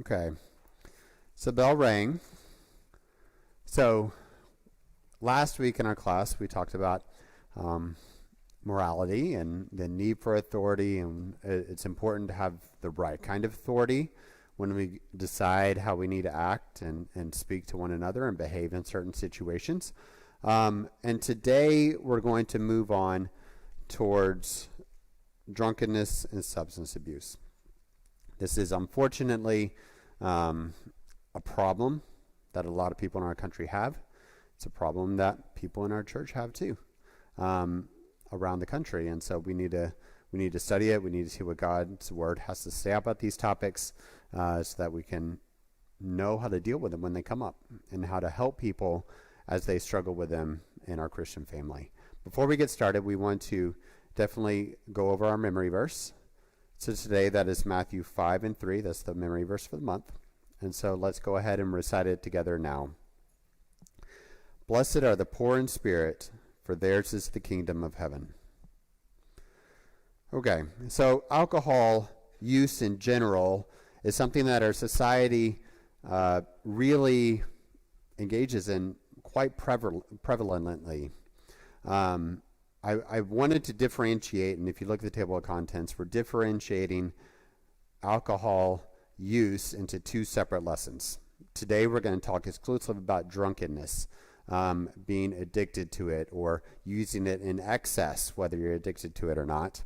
Okay, so bell rang. So last week in our class, we talked about morality and the need for authority, and it's important to have the right kind of authority when we decide how we need to act and speak to one another and behave in certain situations. And today we're going to move on towards drunkenness and substance abuse. This is unfortunately a problem that a lot of people in our country have. It's a problem that people in our church have too, around the country. And so we need to study it. We need to see what God's word has to say about these topics, so that we can know how to deal with them when they come up and how to help people as they struggle with them in our Christian family. Before we get started, we want to definitely go over our memory verse. So today that is Matthew 5:3. That's the memory verse for the month. And so let's go ahead and recite it together now. Blessed are the poor in spirit, for theirs is the kingdom of heaven. Okay, so alcohol use in general is something that our society really engages in quite prevalently. I wanted to differentiate, and if you look at the table of contents, we're differentiating alcohol use into two separate lessons. Today we're going to talk exclusively about drunkenness, being addicted to it or using it in excess, whether you're addicted to it or not.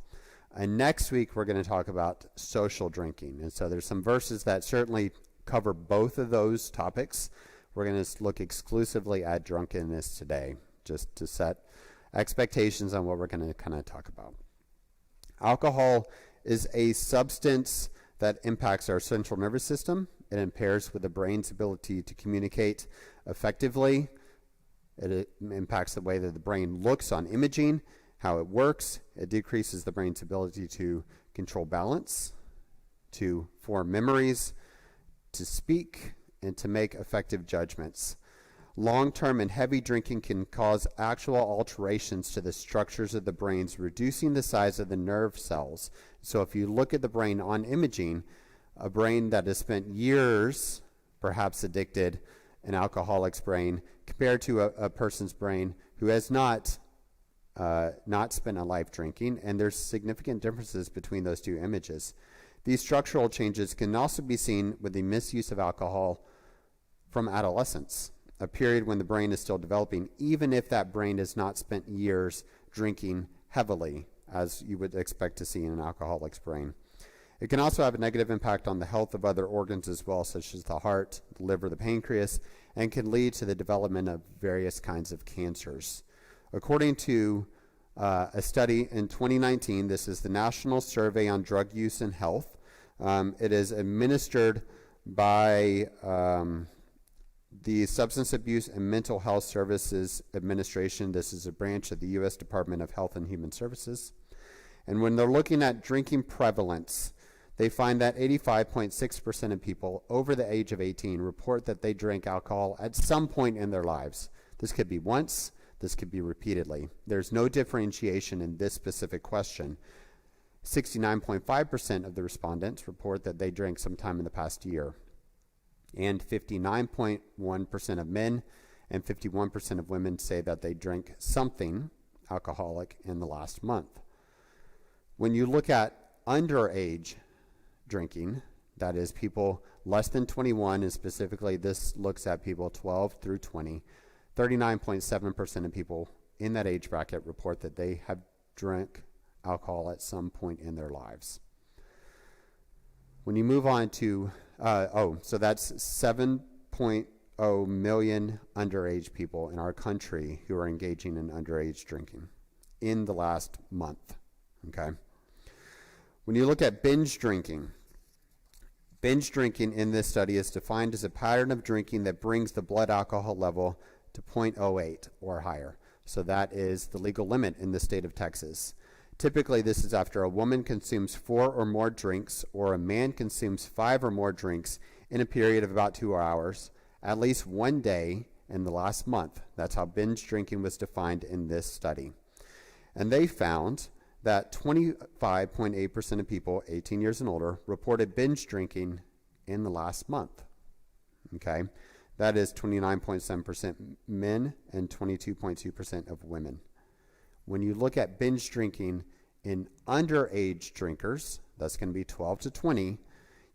And next week we're going to talk about social drinking. And so there's some verses that certainly cover both of those topics. We're going to look exclusively at drunkenness today, just to set expectations on what we're going to kind of talk about. Alcohol is a substance that impacts our central nervous system. It impairs with the brain's ability to communicate effectively. It impacts the way that the brain looks on imaging, how it works. It decreases the brain's ability to control balance, to form memories, to speak, and to make effective judgments. Long-term and heavy drinking can cause actual alterations to the structures of the brains, reducing the size of the nerve cells. So if you look at the brain on imaging, a brain that has spent years perhaps addicted, an alcoholic's brain, compared to a person's brain who has not spent a life drinking, and there's significant differences between those two images. These structural changes can also be seen with the misuse of alcohol from adolescence, a period when the brain is still developing, even if that brain has not spent years drinking heavily, as you would expect to see in an alcoholic's brain. It can also have a negative impact on the health of other organs as well, such as the heart, the liver, the pancreas, and can lead to the development of various kinds of cancers. According to a study in 2019, this is the National Survey on Drug Use and Health. It is administered by the Substance Abuse and Mental Health Services Administration. This is a branch of the U.S. Department of Health and Human Services. And when they're looking at drinking prevalence, they find that 85.6% of people over the age of 18 report that they drank alcohol at some point in their lives. This could be once, this could be repeatedly. There's no differentiation in this specific question. 69.5% of the respondents report that they drank sometime in the past year. And 59.1% of men and 51% of women say that they drank something alcoholic in the last month. When you look at underage drinking, that is people less than 21, and specifically this looks at people 12 through 20, 39.7% of people in that age bracket report that they have drank alcohol at some point in their lives. When you move on to so that's 7.0 million underage people in our country who are engaging in underage drinking in the last month. Okay. When you look at binge drinking in this study is defined as a pattern of drinking that brings the blood alcohol level to 0.08 or higher. So that is the legal limit in the state of Texas. Typically, this is after a woman consumes 4 or more drinks, or a man consumes 5 or more drinks in a period of about 2 hours, at least one day in the last month. That's how binge drinking was defined in this study. And they found that 25.8% of people 18 years and older reported binge drinking in the last month. Okay, that is 29.7% men and 22.2% of women. When you look at binge drinking in underage drinkers, that's going to be 12 to 20,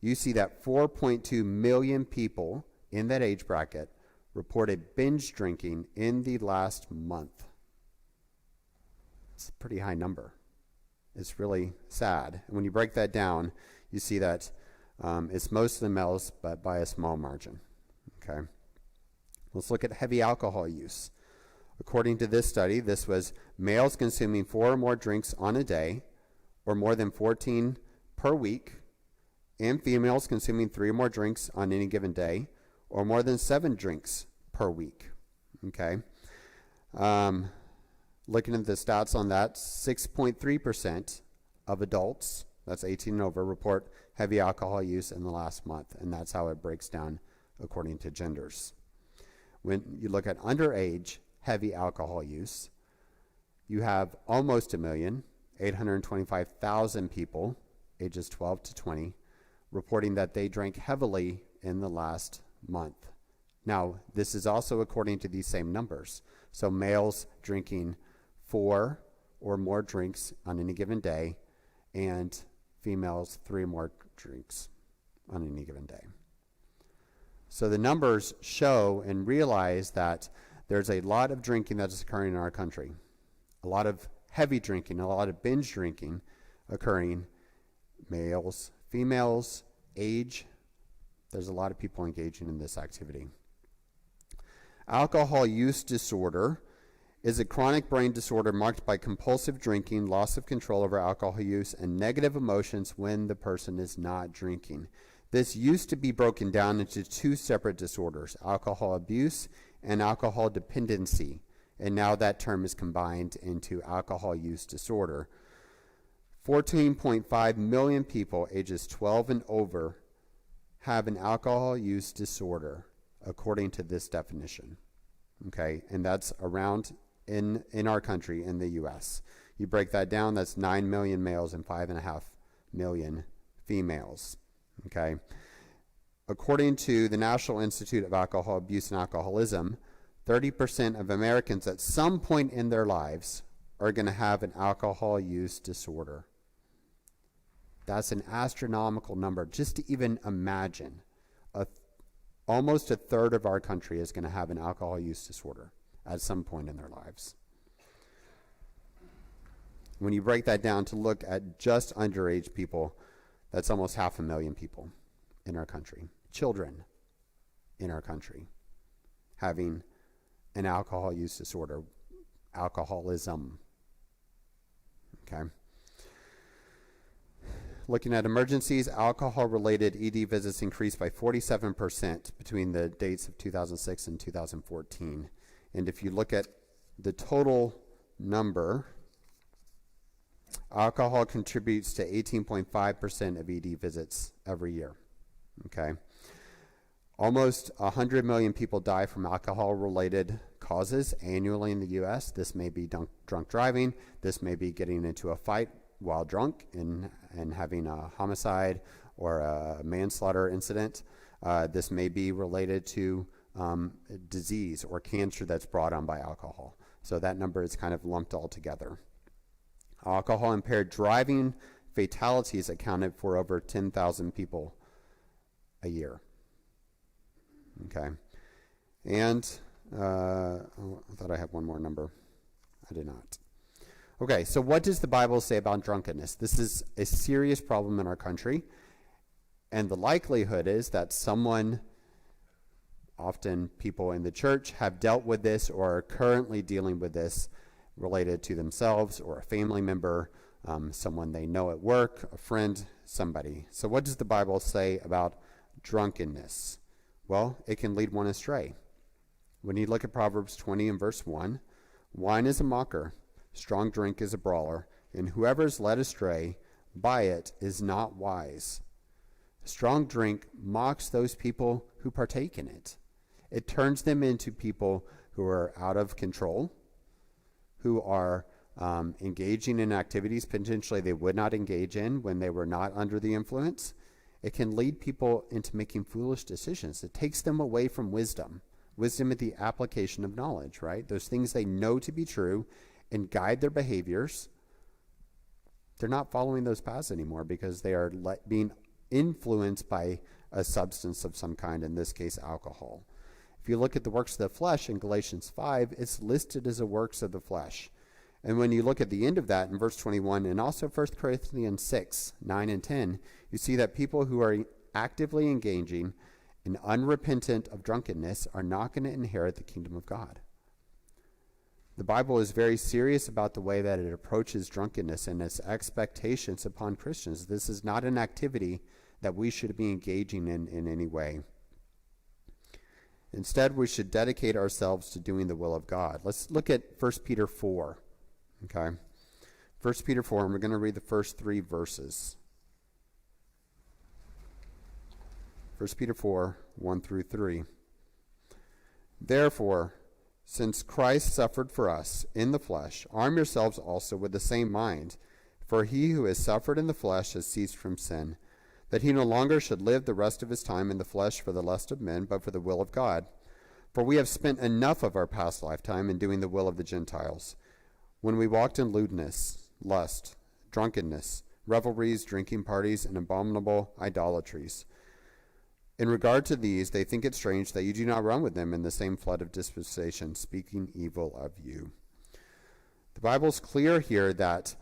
you see that 4.2 million people in that age bracket reported binge drinking in the last month. It's a pretty high number. It's really sad. And when you break that down, you see that it's mostly males, but by a small margin. Okay. Let's look at heavy alcohol use. According to this study, this was males consuming 4 or more drinks on a day, or more than 14 per week, and females consuming 3 or more drinks on any given day, or more than 7 drinks per week. Okay. Looking at the stats on that, 6.3% of adults, that's 18 and over, report heavy alcohol use in the last month, and that's how it breaks down according to genders. When you look at underage heavy alcohol use, you have almost 1,825,000 people, ages 12 to 20, reporting that they drank heavily in the last month. Now, this is also according to these same numbers. So males drinking 4 or more drinks on any given day, and females 3 or more drinks on any given day. So the numbers show and realize that there's a lot of drinking that is occurring in our country. A lot of heavy drinking, a lot of binge drinking occurring. Males, females, age. There's a lot of people engaging in this activity. Alcohol use disorder is a chronic brain disorder marked by compulsive drinking, loss of control over alcohol use, and negative emotions when the person is not drinking. This used to be broken down into 2 separate disorders, alcohol abuse and alcohol dependency, and now that term is combined into alcohol use disorder. 14.5 million people ages 12 and over have an alcohol use disorder, according to this definition. Okay, and that's around in our country, in the U.S. You break that down, that's 9 million males and 5.5 million females. Okay. According to the National Institute of Alcohol Abuse and Alcoholism, 30% of Americans at some point in their lives are going to have an alcohol use disorder. That's an astronomical number. Just to even imagine, almost a third of our country is going to have an alcohol use disorder at some point in their lives. When you break that down to look at just underage people, that's almost 500,000 people in our country, children in our country, having an alcohol use disorder, alcoholism. Okay. Looking at emergencies, alcohol-related ED visits increased by 47% between the dates of 2006 and 2014. And if you look at the total number, alcohol contributes to 18.5% of ED visits every year. Okay. Almost 100 million people die from alcohol-related causes annually in the U.S. This may be drunk driving. This may be getting into a fight while drunk and having a homicide or a manslaughter incident. This may be related to disease or cancer that's brought on by alcohol. So that number is kind of lumped all together. Alcohol-impaired driving fatalities accounted for over 10,000 people a year. Okay. And I thought I had one more number. I did not. Okay, so what does the Bible say about drunkenness? This is a serious problem in our country, and the likelihood is that someone, often people in the church, have dealt with this or are currently dealing with this related to themselves or a family member, someone they know at work, a friend, somebody. So what does the Bible say about drunkenness? Well, it can lead one astray. When you look at Proverbs 20 and verse 1, wine is a mocker, strong drink is a brawler, and whoever is led astray by it is not wise. Strong drink mocks those people who partake in it. It turns them into people who are out of control, who are engaging in activities potentially they would not engage in when they were not under the influence, It can lead people into making foolish decisions. It takes them away from wisdom. Wisdom is the application of knowledge, right? Those things they know to be true and guide their behaviors. They're not following those paths anymore because they are being influenced by a substance of some kind, in this case, alcohol. If you look at the works of the flesh in Galatians 5, it's listed as the works of the flesh. And when you look at the end of that in verse 21 and also 1 Corinthians 6, 9 and 10, you see that people who are actively engaging in unrepentant of drunkenness are not going to inherit the kingdom of God. The Bible is very serious about the way that it approaches drunkenness and its expectations upon Christians. This is not an activity that we should be engaging in any way. Instead, we should dedicate ourselves to doing the will of God. Let's look at 1 Peter 4. Okay, 1 Peter 4, and we're going to read the first 3 verses. 1 Peter 4, 1 through 3. Therefore, since Christ suffered for us in the flesh, arm yourselves also with the same mind. For he who has suffered in the flesh has ceased from sin, that he no longer should live the rest of his time in the flesh for the lust of men, but for the will of God. For we have spent enough of our past lifetime in doing the will of the Gentiles, when we walked in lewdness, lust, drunkenness, revelries, drinking parties, and abominable idolatries. In regard to these, they think it strange that you do not run with them in the same flood of dispensation, speaking evil of you. The Bible's clear here that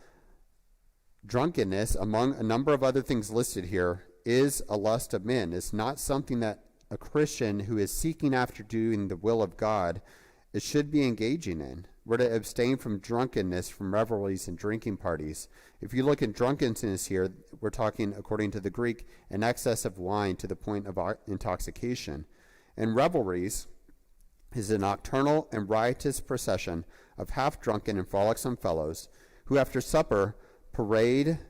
drunkenness, among a number of other things listed here, is a lust of men. It's not something that a Christian who is seeking after doing the will of God should be engaging in. We're to abstain from drunkenness, from revelries and drinking parties. If you look at drunkenness here, we're talking, according to the Greek, an excess of wine to the point of intoxication. And revelries is a nocturnal and riotous procession of half-drunken and frolicsome fellows who after supper parade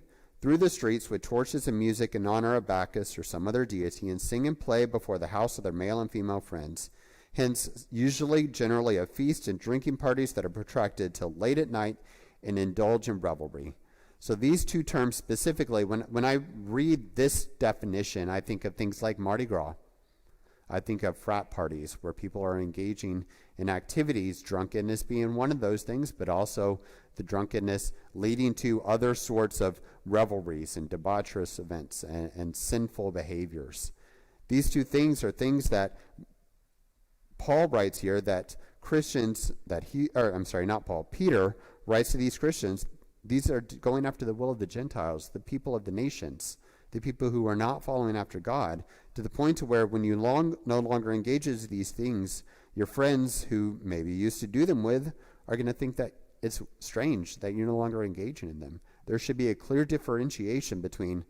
through the streets with torches and music in honor of Bacchus or some other deity and sing and play before the house of their male and female friends. Hence, generally, a feast and drinking parties that are protracted till late at night and indulge in revelry. So these two terms specifically, when I read this definition, I think of things like Mardi Gras. I think of frat parties where people are engaging in activities, drunkenness being one of those things, but also the drunkenness leading to other sorts of revelries and debaucherous events and sinful behaviors. These two things are things that Paul writes here that Christians Peter writes to these Christians, these are going after the will of the Gentiles, the people of the nations, the people who are not following after God, to the point to where when you no longer engages in these things, your friends who maybe used to do them with are going to think that it's strange that you're no longer engaging in them. There should be a clear differentiation between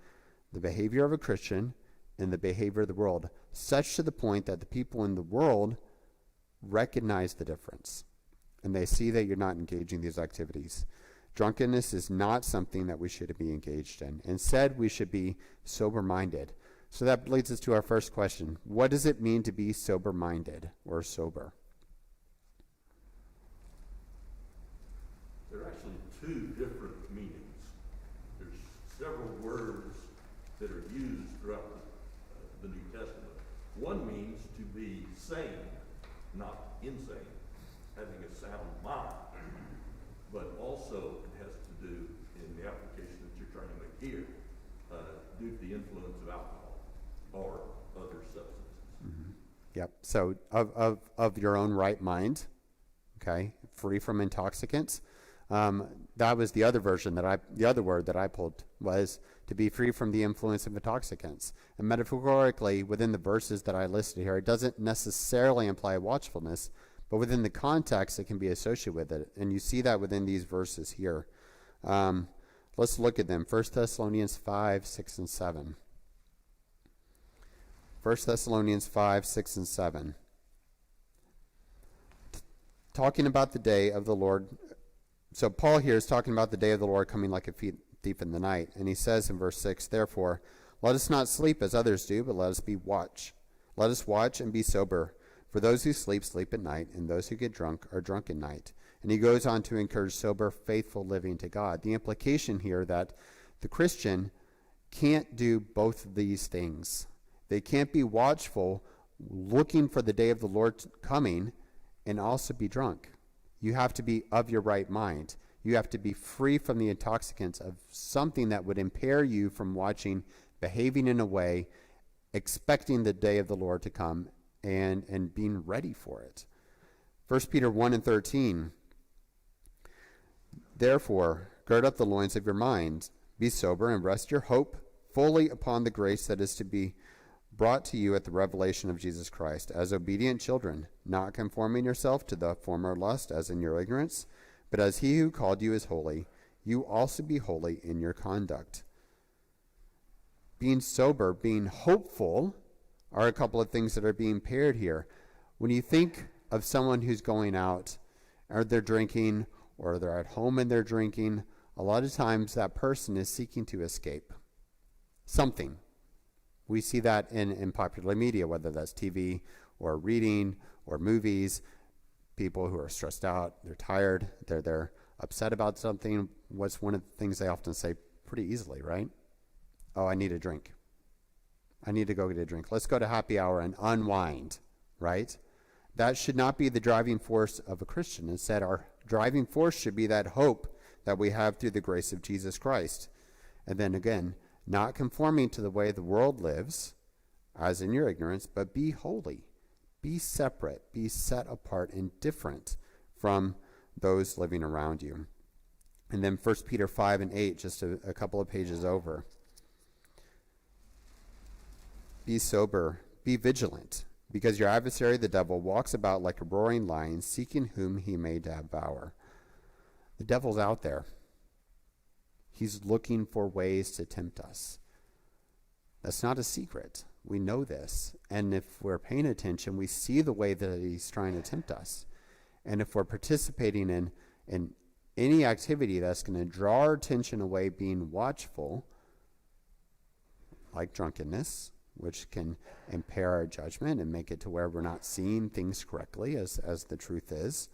the behavior of a Christian and the behavior of the world, such to the point that the people in the world recognize the difference and they see that you're not engaging these activities. Drunkenness is not something that we should be engaged in. Instead, we should be sober-minded. So that leads us to our first question. What does it mean to be sober-minded or sober? There are actually 2 different meanings. There's several words that are used throughout the New Testament. One means to be sane, not insane, having a sound mind, but also it has to do, in the application that you're trying to make here, due to the influence of alcohol or other substances. Mm-hmm. Yep. So of your own right mind, okay, free from intoxicants. That was the other version the other word that I pulled was to be free from the influence of intoxicants. And metaphorically, within the verses that I listed here, it doesn't necessarily imply watchfulness, but within the context, it can be associated with it. And you see that within these verses here. Let's look at them. 1 Thessalonians 5, 6, and 7. 1 Thessalonians 5, 6, and 7. Talking about the day of the Lord. So Paul here is talking about the day of the Lord coming like a thief in the night. And he says in verse 6, therefore, let us not sleep as others do, but let us watch. Let us watch and be sober. For those who sleep, sleep at night, and those who get drunk are drunk at night. And he goes on to encourage sober, faithful living to God. The implication here that the Christian can't do both of these things. They can't be watchful, looking for the day of the Lord coming, and also be drunk. You have to be of your right mind. You have to be free from the intoxicants of something that would impair you from watching, behaving in a way, expecting the day of the Lord to come, and being ready for it. 1 Peter 1:13. Therefore, gird up the loins of your mind, be sober, and rest your hope fully upon the grace that is to be brought to you at the revelation of Jesus Christ, as obedient children, not conforming yourself to the former lust as in your ignorance, but as he who called you is holy, you also be holy in your conduct. Being sober, being hopeful are a couple of things that are being paired here. When you think of someone who's going out, or they're drinking, or they're at home and they're drinking, a lot of times that person is seeking to escape something. We see that in popular media, whether that's TV or reading or movies. People who are stressed out, they're tired, they're upset about something. What's one of the things they often say pretty easily, right? Oh, I need a drink. I need to go get a drink. Let's go to happy hour and unwind, right? That should not be the driving force of a Christian. Instead, our driving force should be that hope that we have through the grace of Jesus Christ. And then again, not conforming to the way the world lives, as in your ignorance, but be holy. Be separate. Be set apart and different from those living around you. And then 1 Peter 5:8, just a couple of pages over. Be sober, be vigilant, because your adversary, the devil, walks about like a roaring lion, seeking whom he may devour. The devil's out there. He's looking for ways to tempt us. That's not a secret. We know this. And if we're paying attention, we see the way that he's trying to tempt us. And if we're participating in any activity that's going to draw our attention away, being watchful, like drunkenness, which can impair our judgment and make it to where we're not seeing things correctly as the truth is,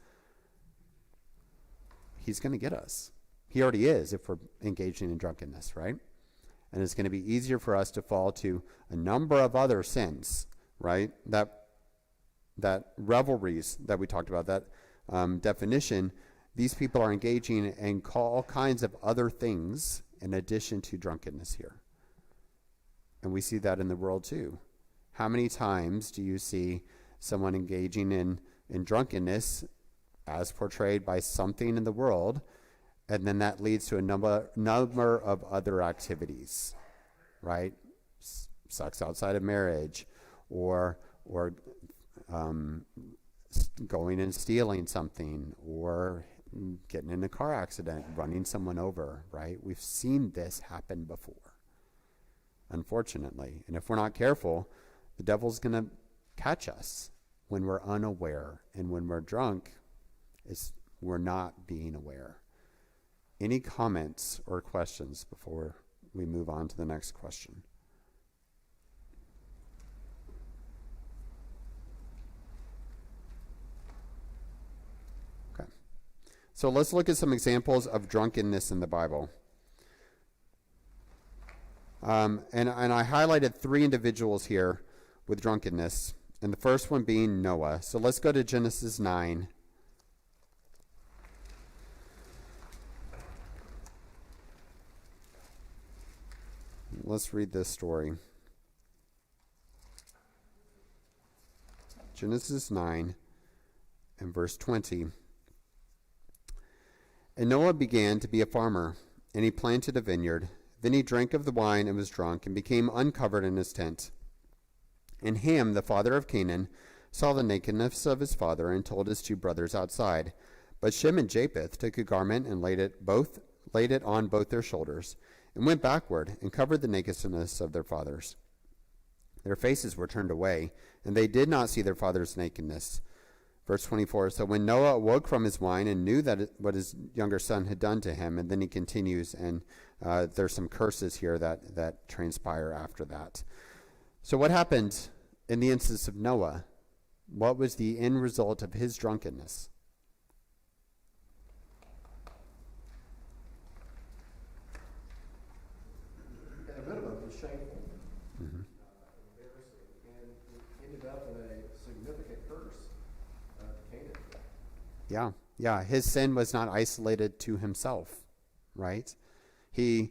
he's going to get us. He already is if we're engaging in drunkenness, right? And it's going to be easier for us to fall to a number of other sins, right? That revelries that we talked about, that definition, these people are engaging in all kinds of other things in addition to drunkenness here. And we see that in the world too. How many times do you see someone engaging in drunkenness as portrayed by something in the world, and then that leads to a number of other activities, right? Sex outside of marriage, or going and stealing something, or getting in a car accident, running someone over, right? We've seen this happen before, unfortunately. And if we're not careful, the devil's going to catch us when we're unaware. And when we're drunk, we're not being aware. Any comments or questions before we move on to the next question? Okay. So let's look at some examples of drunkenness in the Bible. And I highlighted 3 individuals here with drunkenness, and the first one being Noah. So let's go to Genesis 9. Let's read this story. Genesis 9 and verse 20. And Noah began to be a farmer, and he planted a vineyard. Then he drank of the wine and was drunk, and became uncovered in his tent. And Ham, the father of Canaan, saw the nakedness of his father, and told his 2 brothers outside. But Shem and Japheth took a garment and laid it on both their shoulders, and went backward, and covered the nakedness of their fathers. Their faces were turned away, and they did not see their father's nakedness. Verse 24, so when Noah awoke from his wine and knew what his younger son had done to him, and then he continues, and there's some curses here that transpire after that. So what happened in the instance of Noah? What was the end result of his drunkenness? A bit of a Yeah. His sin was not isolated to himself, right? He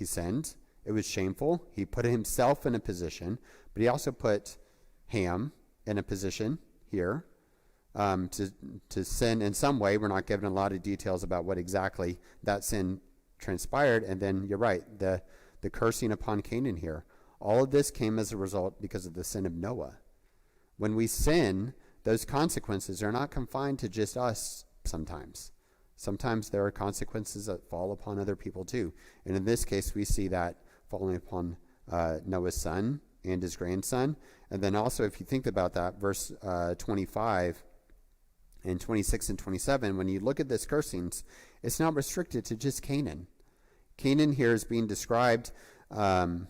sinned. It was shameful. He put himself in a position, but he also put Ham in a position here to sin in some way. We're not given a lot of details about what exactly that sin transpired. And then you're right, the cursing upon Canaan here. All of this came as a result because of the sin of Noah. When we sin, those consequences are not confined to just us sometimes. Sometimes there are consequences that fall upon other people too. And in this case, we see that falling upon Noah's son and his grandson. And then also, if you think about that, verse 25 and 26 and 27, when you look at this cursings, it's not restricted to just Canaan. Canaan here is being described as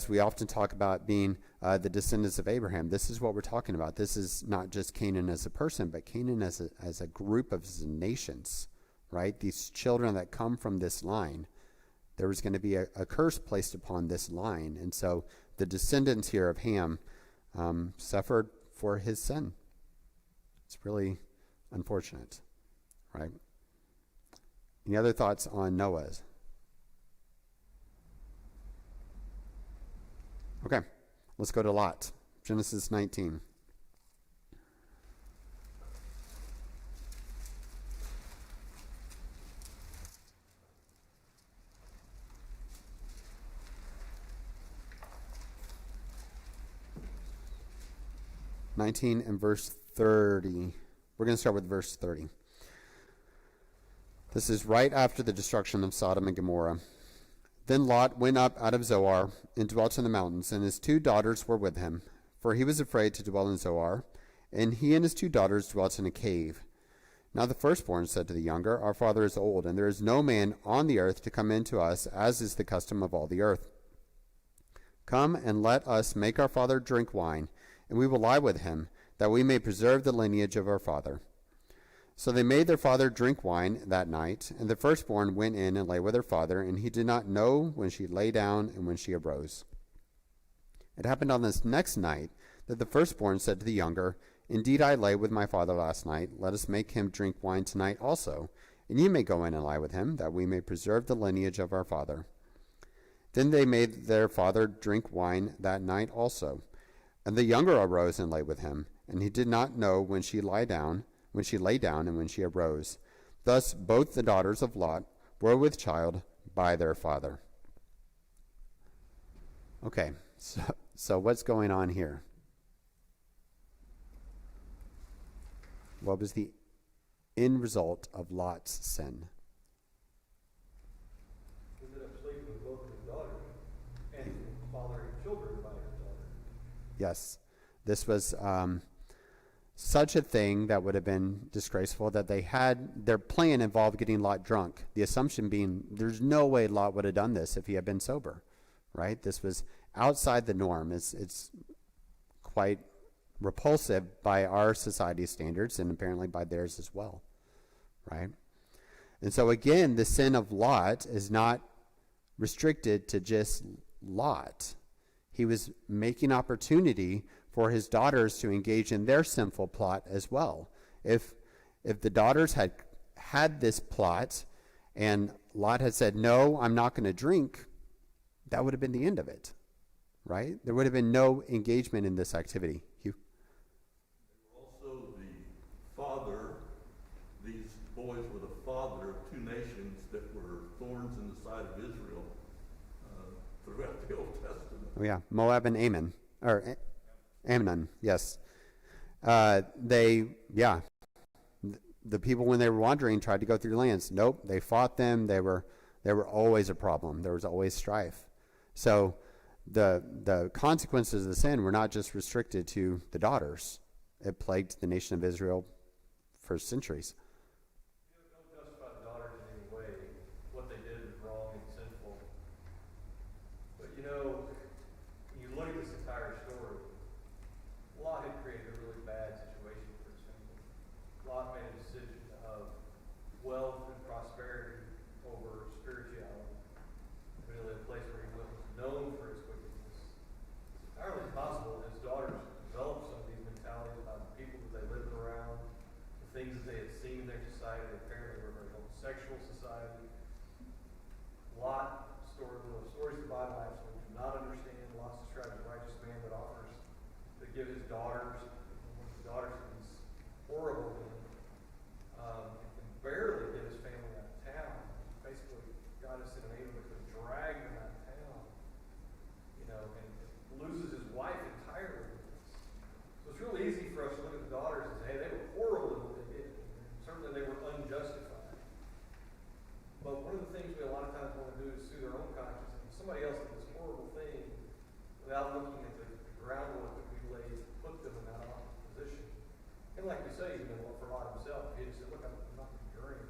we often talk about being the descendants of Abraham. This is what we're talking about. This is not just Canaan as a person, but Canaan as a group of nations, right? These children that come from this line. There was going to be a curse placed upon this line. And so the descendants here of Ham suffered for his sin. It's really unfortunate, right? Any other thoughts on Noah's? Okay, let's go to Lot. Genesis 19. And verse 30. We're going to start with verse 30. This is right after the destruction of Sodom and Gomorrah. Then Lot went up out of Zoar and dwelt in the mountains, and his 2 daughters were with him, for he was afraid to dwell in Zoar, and he and his 2 daughters dwelt in a cave. Now the firstborn said to the younger, Our father is old, and there is no man on the earth to come in to us, as is the custom of all the earth. Come and let us make our father drink wine, and we will lie with him, that we may preserve the lineage of our father. So they made their father drink wine that night, and the firstborn went in and lay with her father, and he did not know when she lay down and when she arose. It happened on this next night that the firstborn said to the younger, Indeed, I lay with my father last night. Let us make him drink wine tonight also, and you may go in and lie with him, that we may preserve the lineage of our father. Then they made their father drink wine that night also. And the younger arose and lay with him, and he did not know when she lay down and when she arose. Thus both the daughters of Lot were with child by their father. Okay, so what's going on here? What was the end result of Lot's sin? He ended up sleeping with both his daughters and fathering children by his daughter. Yes, this was such a thing that would have been disgraceful, that they had their plan involved getting Lot drunk. The assumption being there's no way Lot would have done this if he had been sober, right? This was outside the norm. It's quite repulsive by our society standards and apparently by theirs as well, right? And so again, the sin of Lot is not restricted to just Lot. He was making opportunity for his daughters to engage in their sinful plot as well. If the daughters had this plot and Lot had said, no, I'm not going to drink, that would have been the end of it, right? There would have been no engagement in this activity. Hugh? Also the father, these boys were the father of 2 nations that were thorns in the side of Israel throughout the Old Testament. Oh yeah, Moab and Ammon, or Ammon, yes. The people when they were wandering tried to go through lands. Nope, they fought them. They were always a problem. There was always strife. So the consequences of the sin were not just restricted to the daughters. It plagued the nation of Israel for centuries. Don't justify the daughters in any way. What they did was wrong and sinful. But when you look at this entire story, Lot had created a really bad situation for his family. Lot made a decision of wealth and prosperity over spirituality. Really a place where he was known for his wickedness. It's entirely possible his daughters developed some of these mentalities about the people of somebody else did this horrible thing without looking at the groundwork that we laid to put them in that awful position. And like you say, he's been for a lot himself. He just said, look, I'm not going to drink.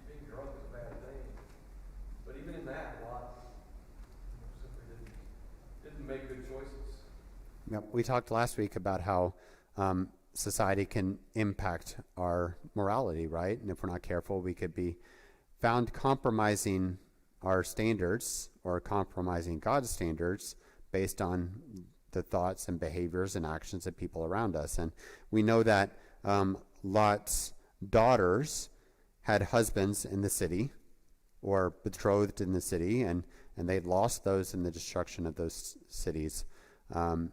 Being drunk is a bad thing. But even in that, Lot simply didn't make good choices. Yep. We talked last week about how society can impact our morality, right? And if we're not careful, we could be found compromising our standards or compromising God's standards based on the thoughts and behaviors and actions of people around us. And we know that Lot's daughters had husbands in the city or betrothed in the city, and they lost those in the destruction of those cities. I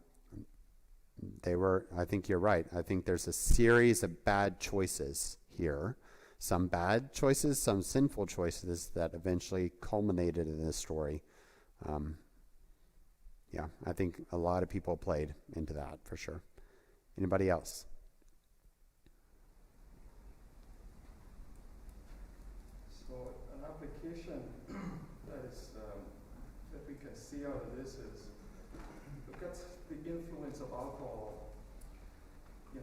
think you're right. I think there's a series of bad choices here. Some bad choices, some sinful choices that eventually culminated in this story. I think a lot of people played into that for sure. Anybody else? So an application that we can see out of this is look at the influence of alcohol, and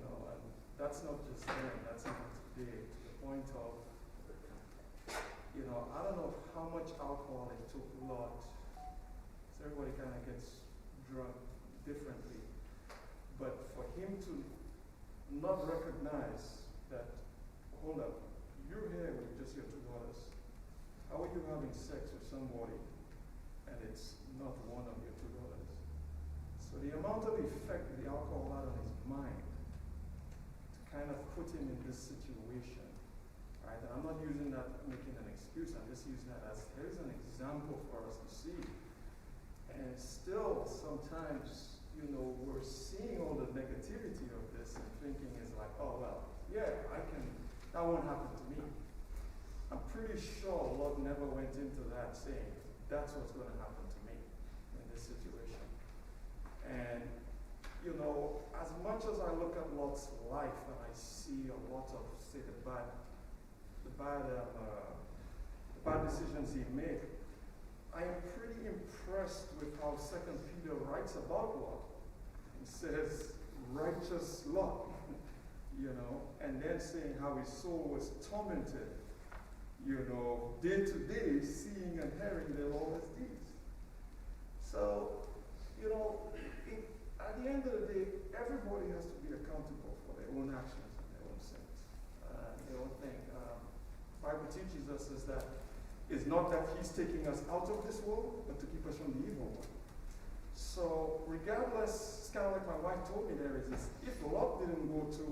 that's not just then, that's even today, to the point of, I don't know how much alcohol it took Lot, so everybody kind of gets drunk differently, but for him to not recognize that, hold up, you're here with just your two daughters, how are you having sex with somebody and it's not one of your two daughters? So the amount of effect the alcohol had on his mind to kind of put him in this situation, right? And I'm not using that making an excuse, I'm just using that as here's an example for us to see. And still sometimes, we're seeing all the negativity of this and thinking is like, oh well, yeah, that won't happen to me. I'm pretty sure Lot never went into that saying, that's what's going to happen to me in this situation. And, as much as I look at Lot's life and I see a lot of, say, the bad decisions he made, I am pretty impressed with how 2 Peter writes about Lot. He says, righteous Lot, and then saying how his soul was tormented, day to day, seeing and hearing all his deeds. So, at the end of the day, everybody has to be accountable for their own actions and their own sins. The own thing the Bible teaches us is that it's not that he's taking us out of this world, but to keep us from the evil one. So regardless, it's kind of like my wife told me there is this, if Lot didn't go to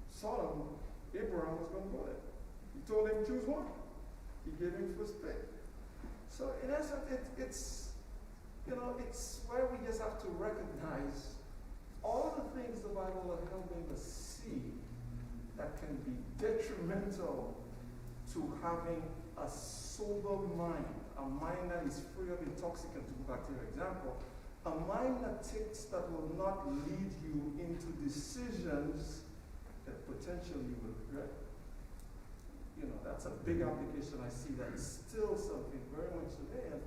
Sodom, Abraham was going to go there. He told him choose one. He gave him first pick. So in essence, it's where we just have to recognize all the things the Bible is helping us see that can be detrimental to having a sober mind, a mind that is free of intoxicants, to go back to your example, a mind that will not lead you into decisions that potentially you will regret. That's a big application I see that is still something very much today. And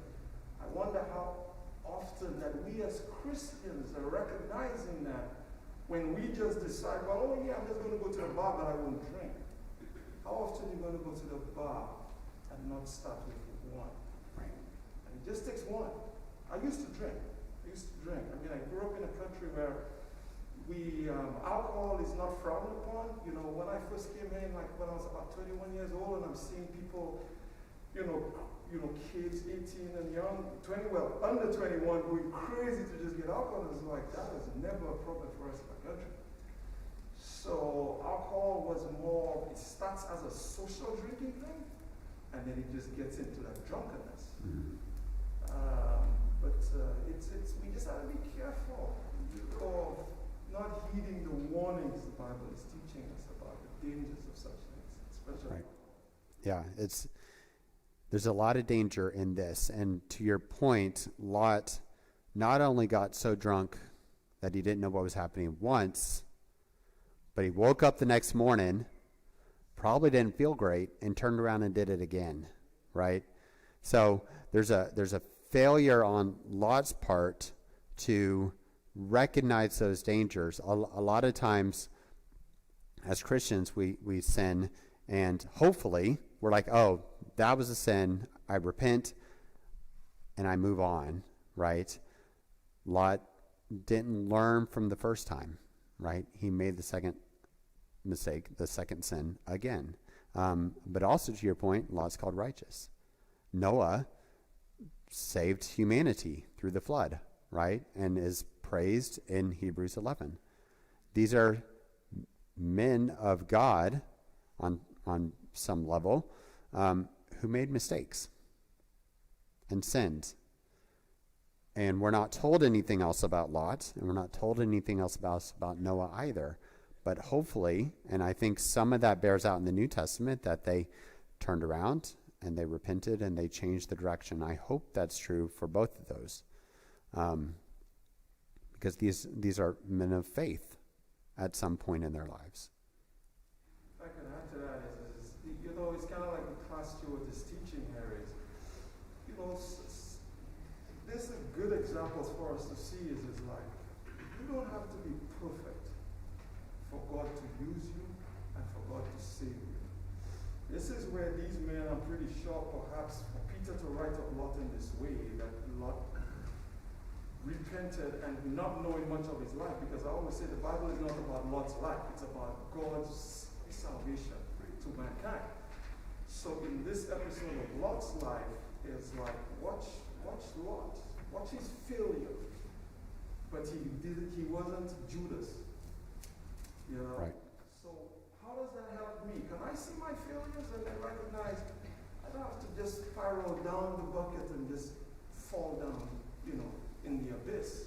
I wonder how often that we as Christians are recognizing that when we just decide, well, I'm just going to go to the bar, but I won't drink. How often are you going to go to the bar and not start with one? Right. And it just takes one. I used to drink. I grew up in a country where alcohol is not frowned upon. When I first came in, like when I was about 21 years old, and I'm seeing people, kids 18 and young, under 21 going crazy to just get alcohol. And it's like, that was never a problem for us in our country. So alcohol was more, it starts as a social drinking thing, and then it just gets into that drunkenness. Mm-hmm. We just have to be careful of not heeding the warnings the Bible is teaching us about the dangers of such things, especially. Right. Yeah, there's a lot of danger in this, and to your point, Lot not only got so drunk that he didn't know what was happening once, but he woke up the next morning, probably didn't feel great, and turned around and did it again, right? So there's a failure on Lot's part to recognize those dangers. A lot of times as Christians we sin, and hopefully we're like, oh, that was a sin, I repent and I move on, right? Lot didn't learn from the first time, right? He made the second mistake, the second sin again. But also to your point, Lot's called righteous. Noah saved humanity through the flood, right? And is praised in Hebrews 11. These are men of God on some level who made mistakes and sinned. And we're not told anything else about Lot, and we're not told anything else about Noah either. But hopefully, and I think some of that bears out in the New Testament, that they turned around and they repented and they changed the direction. I hope that's true for both of those. Because these are men of faith at some point in their lives. If I can add to that, is it's kind of like the class steward is teaching here is, this is good examples for us to see is like, you don't have to be perfect for God to use you and for God to save you. This is where these men, I'm pretty sure, perhaps for Peter to write of Lot in this way, that Lot repented and not knowing much of his life, because I always say the Bible is not about Lot's life, it's about God's salvation to mankind. So in this episode of Lot's life is like, watch Lot, watch his failure. But he wasn't Judas. Right. So how does that help me? Can I see my failures and then recognize I don't have to just spiral down the bucket and just fall down, in the abyss?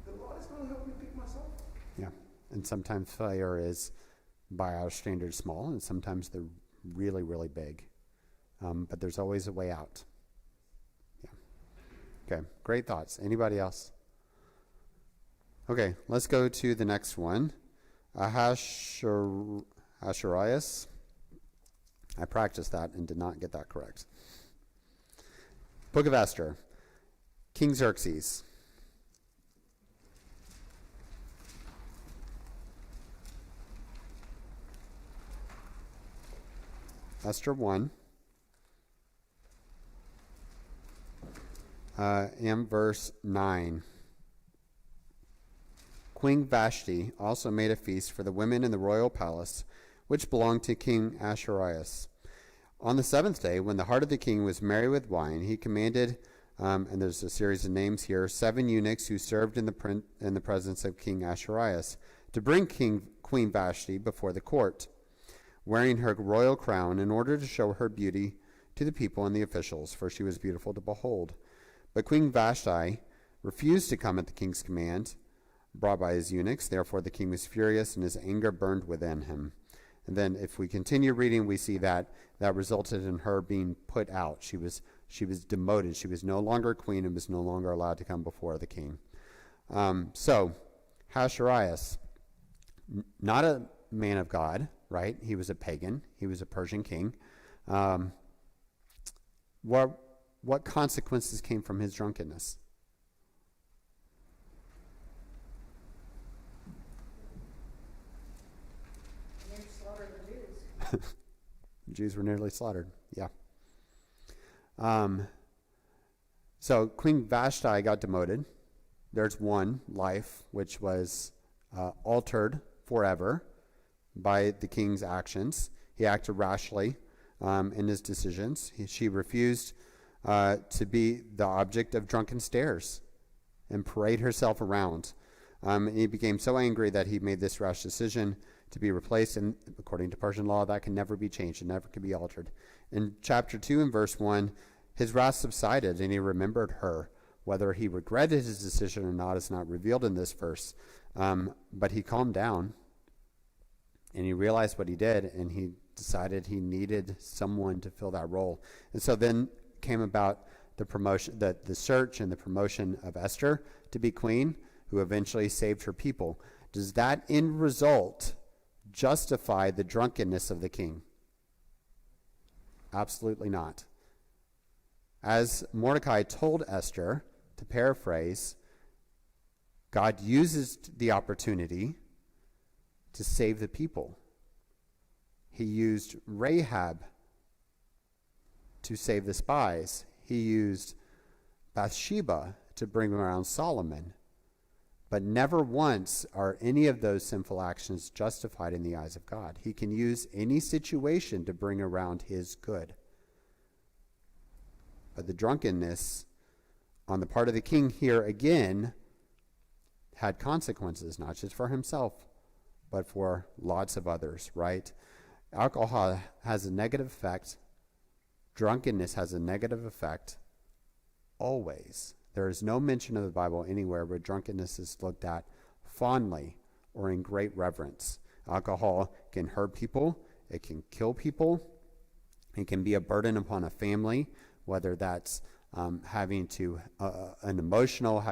The Lord is going to help me pick myself. Yeah. And sometimes failure is, by our standards, small, and sometimes they're really, really big. But there's always a way out. Yeah. Okay. Great thoughts. Anybody else? Okay. Let's go to the next one. Ahasuerus. I practiced that and did not get that correct. Book of Esther. King Xerxes. Esther 1. And verse 9. Queen Vashti also made a feast for the women in the royal palace, which belonged to King Ahasuerus. On the seventh day, when the heart of the king was merry with wine, he commanded, and there's a series of names here, 7 eunuchs who served in the presence of King Ahasuerus, to bring Queen Vashti before the court, wearing her royal crown, in order to show her beauty to the people and the officials, for she was beautiful to behold. But Queen Vashti refused to come at the king's command, brought by his eunuchs. Therefore the king was furious, and his anger burned within him. And then if we continue reading, we see that resulted in her being put out. She was demoted. She was no longer queen and was no longer allowed to come before the king. So Ahasuerus, not a man of God, right? He was a pagan. He was a Persian king. What consequences came from his drunkenness? The Jews were nearly slaughtered. Yeah. So Queen Vashti got demoted. There's one life which was altered forever by the king's actions. He acted rashly in his decisions. She refused to be the object of drunken stares and parade herself around. And he became so angry that he made this rash decision to be replaced, and according to Persian law, that can never be changed. It never can be altered. In chapter 2 and verse 1, his wrath subsided, and he remembered her. Whether he regretted his decision or not is not revealed in this verse, but he calmed down, and he realized what he did, and he decided he needed someone to fill that role. And so then came about the promotion, the search and the promotion of Esther to be queen, who eventually saved her people. Does that end result justify the drunkenness of the king? Absolutely not. As Mordecai told Esther, to paraphrase, God uses the opportunity to save the people. He used Rahab to save the spies. He used Bathsheba to bring around Solomon. But never once are any of those sinful actions justified in the eyes of God. He can use any situation to bring around his good. But the drunkenness on the part of the king here again had consequences, not just for himself, but for lots of others, right? Alcohol has a negative effect. Drunkenness has a negative effect always. There is no mention of the Bible anywhere where drunkenness is looked at fondly or in great reverence. Alcohol can hurt people. It can kill people. It can be a burden upon a family, whether that's having to, an emotional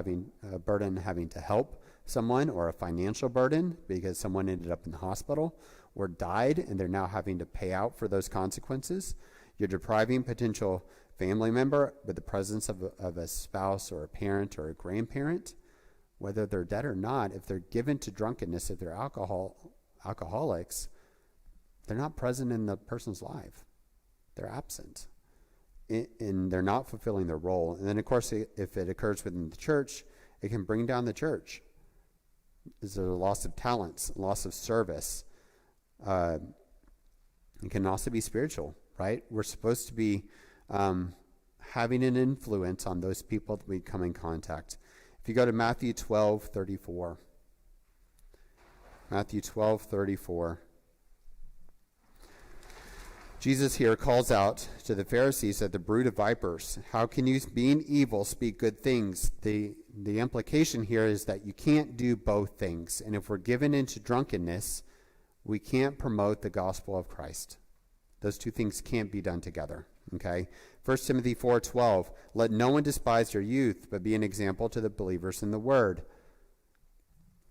burden having to help someone, or a financial burden because someone ended up in the hospital or died and they're now having to pay out for those consequences. You're depriving potential family member with the presence of a spouse or a parent or a grandparent, whether they're dead or not. If they're given to drunkenness, if they're alcoholics, they're not present in the person's life. They're absent. And they're not fulfilling their role. And then, of course, if it occurs within the church, it can bring down the church. Is there a loss of talents, loss of service? It can also be spiritual, right? We're supposed to be having an influence on those people that we come in contact. If you go to Matthew 12:34, Matthew 12:34, Jesus here calls out to the Pharisees that the brood of vipers, how can you, being evil, speak good things? The implication here is that you can't do both things. And if we're given into drunkenness, we can't promote the gospel of Christ. Those two things can't be done together. Okay? 1 Timothy 4:12, let no one despise your youth, but be an example to the believers in the word.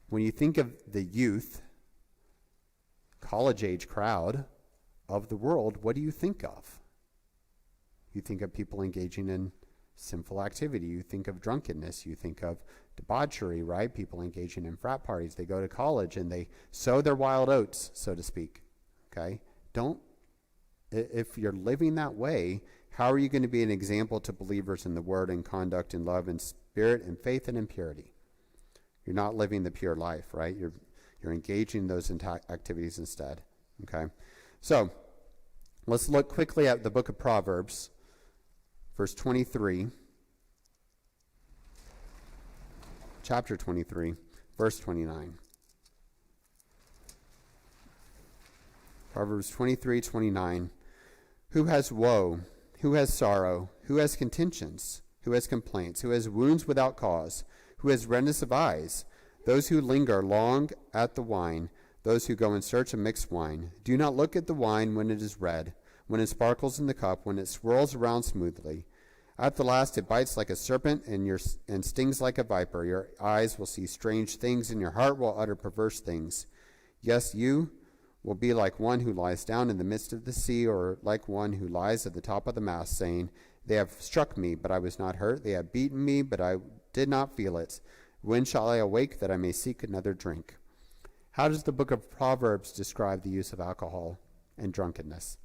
When you think of the youth, college-age crowd of the world, what do you think of? You think of people engaging in sinful activity. You think of drunkenness. You think of debauchery, right? People engaging in frat parties. They go to college and they sow their wild oats, so to speak. Okay? If you're living that way, how are you going to be an example to believers in the word and conduct and love and spirit and faith and in purity? You're not living the pure life, right? You're engaging in those activities instead. Okay? So, let's look quickly at the book of Proverbs, verse 23, chapter 23, verse 29. Proverbs 23:29. Who has woe? Who has sorrow? Who has contentions? Who has complaints? Who has wounds without cause? Who has redness of eyes? Those who linger long at the wine, those who go in search of mixed wine. Do not look at the wine when it is red, when it sparkles in the cup, when it swirls around smoothly. At the last it bites like a serpent and stings like a viper. Your eyes will see strange things, and your heart will utter perverse things. Yes, you will be like one who lies down in the midst of the sea, or like one who lies at the top of the mast, saying, they have struck me, but I was not hurt. They have beaten me, but I did not feel it. When shall I awake that I may seek another drink? How does the book of Proverbs describe the use of alcohol and drunkenness?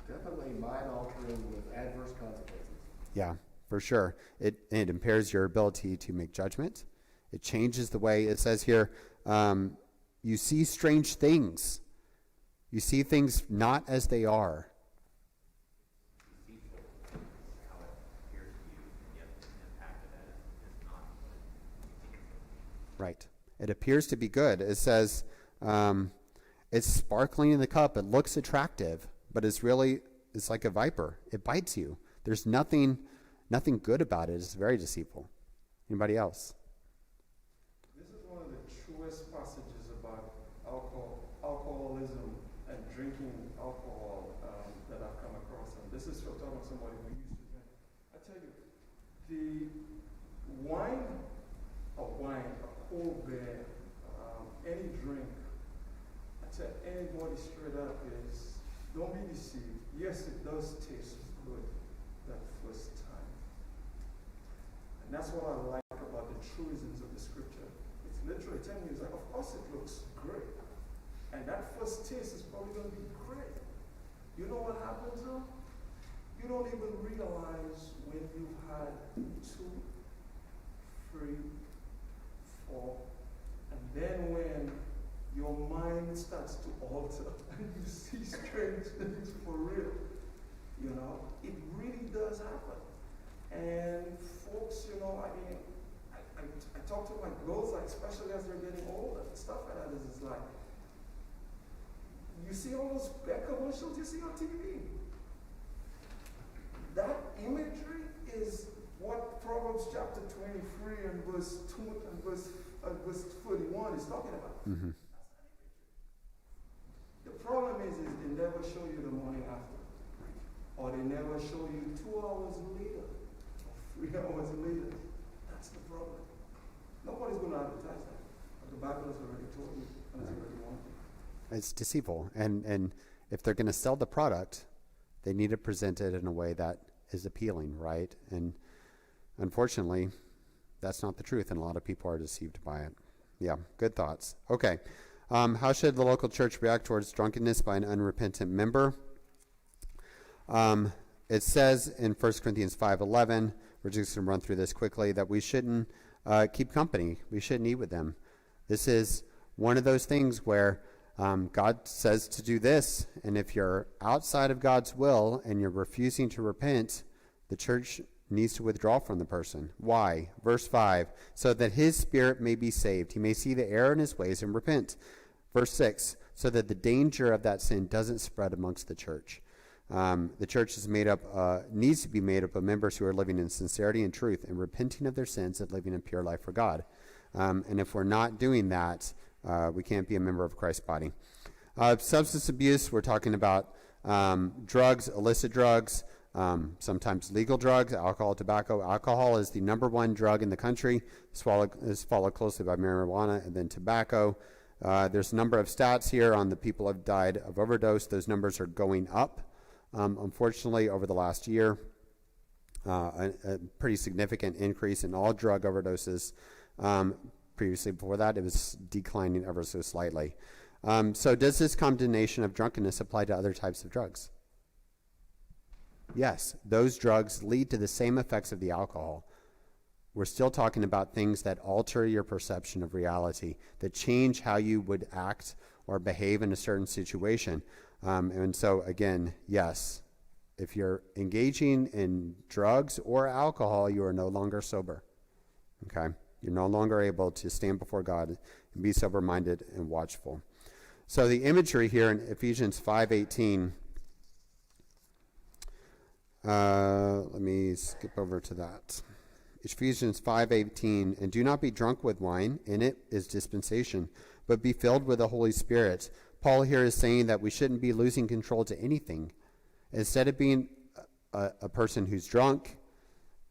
Definitely mind-altering with adverse consequences. Yeah, for sure. It impairs your ability to make judgment. It changes the way, it says here, you see strange things. You see things not as they are. Right. It appears to be good. It says it's sparkling in the cup. It looks attractive, but it's like a viper. It bites you. There's nothing good about it. It's very deceitful. Anybody else? This is one of the truest passages about alcoholism and drinking alcohol that I've come across. And this is from talking to somebody who used to drink. I tell you, the wine, a cold beer, any drink, I tell anybody straight up is don't be deceived. Yes, it does taste good that first time. And that's what I like about the truisms of the scripture. It's literally telling you, it's like, of course it looks great. And that first taste is probably going to be great. You know what happens though? You don't even realize when you've had 2, 3, 4, and then when your mind starts to alter and you see strange things for real, you know, it really does happen. And folks, you know, I mean, I talk to my girls, like, especially as they're getting older, stuff like that is like, you see all those pet commercials you see on TV. That imagery is what Proverbs chapter 23 and verse 2 and verse 41 is talking about. Mm-hmm. The problem is they never show you the morning after. Or they never show you 2 hours later or 3 hours later. That's the problem. Nobody's going to advertise that. But the Bible has already told you, and it's already warned you. It's deceitful. And if they're going to sell the product, they need to present it in a way that is appealing, right? And unfortunately, that's not the truth, and a lot of people are deceived by it. Yeah, good thoughts. Okay. How should the local church react towards drunkenness by an unrepentant member? It says in 1 Corinthians 5:11, we're just going to run through this quickly, that we shouldn't keep company. We shouldn't eat with them. This is one of those things where God says to do this, and if you're outside of God's will and you're refusing to repent, the church needs to withdraw from the person. Why? Verse 5, so that his spirit may be saved. He may see the error in his ways and repent. Verse 6, so that the danger of that sin doesn't spread amongst the church. The church is made up, needs to be made up of members who are living in sincerity and truth and repenting of their sins and living a pure life for God. And if we're not doing that, we can't be a member of Christ's body. Substance abuse, we're talking about drugs, illicit drugs, sometimes legal drugs, alcohol, tobacco. Alcohol is the #1 drug in the country. Is followed closely by marijuana and then tobacco. There's a number of stats here on the people who have died of overdose. Those numbers are going up, unfortunately, over the last year. A pretty significant increase in all drug overdoses. Previously, before that, it was declining ever so slightly. So does this condemnation of drunkenness apply to other types of drugs? Yes, those drugs lead to the same effects of the alcohol. We're still talking about things that alter your perception of reality, that change how you would act or behave in a certain situation. And so, again, yes, if you're engaging in drugs or alcohol, you are no longer sober. Okay? You're no longer able to stand before God and be sober-minded and watchful. So the imagery here in Ephesians 5:18, let me skip over to that. Ephesians 5:18, and do not be drunk with wine, in it is dispensation, but be filled with the Holy Spirit. Paul here is saying that we shouldn't be losing control to anything. Instead of being a person who's drunk,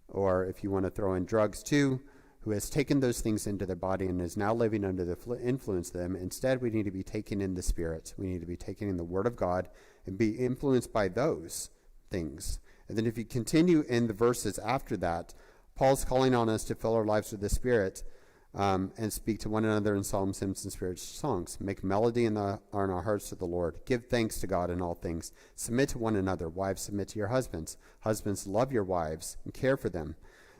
or if you want to throw in drugs too, who has taken those things into their body and is now living under the influence of them, instead we need to be taking in the Spirit. We need to be taking in the Word of God and be influenced by those things. And then if you continue in the verses after that, Paul's calling on us to fill our lives with the Spirit and speak to one another in psalms, hymns, and spiritual songs. Make melody in our hearts to the Lord. Give thanks to God in all things. Submit to one another. Wives, submit to your husbands. Husbands, love your wives and care for them.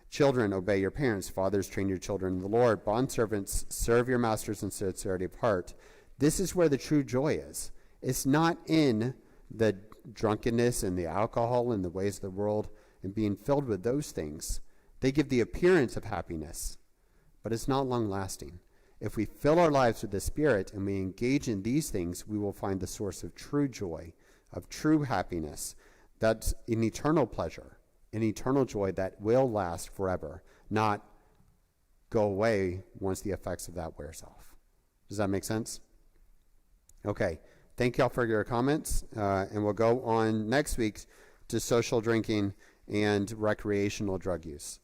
Children, obey your parents. Fathers, train your children in the Lord. Bondservants, serve your masters in sincerity of heart. This is where the true joy is. It's not in the drunkenness and the alcohol and the ways of the world and being filled with those things. They give the appearance of happiness, but it's not long-lasting. If we fill our lives with the Spirit and we engage in these things, we will find the source of true joy, of true happiness. That's an eternal pleasure. An eternal joy that will last forever, not go away once the effects of that wears off. Does that make sense? Okay. Thank y'all for your comments, and we'll go on next week to social drinking and recreational drug use.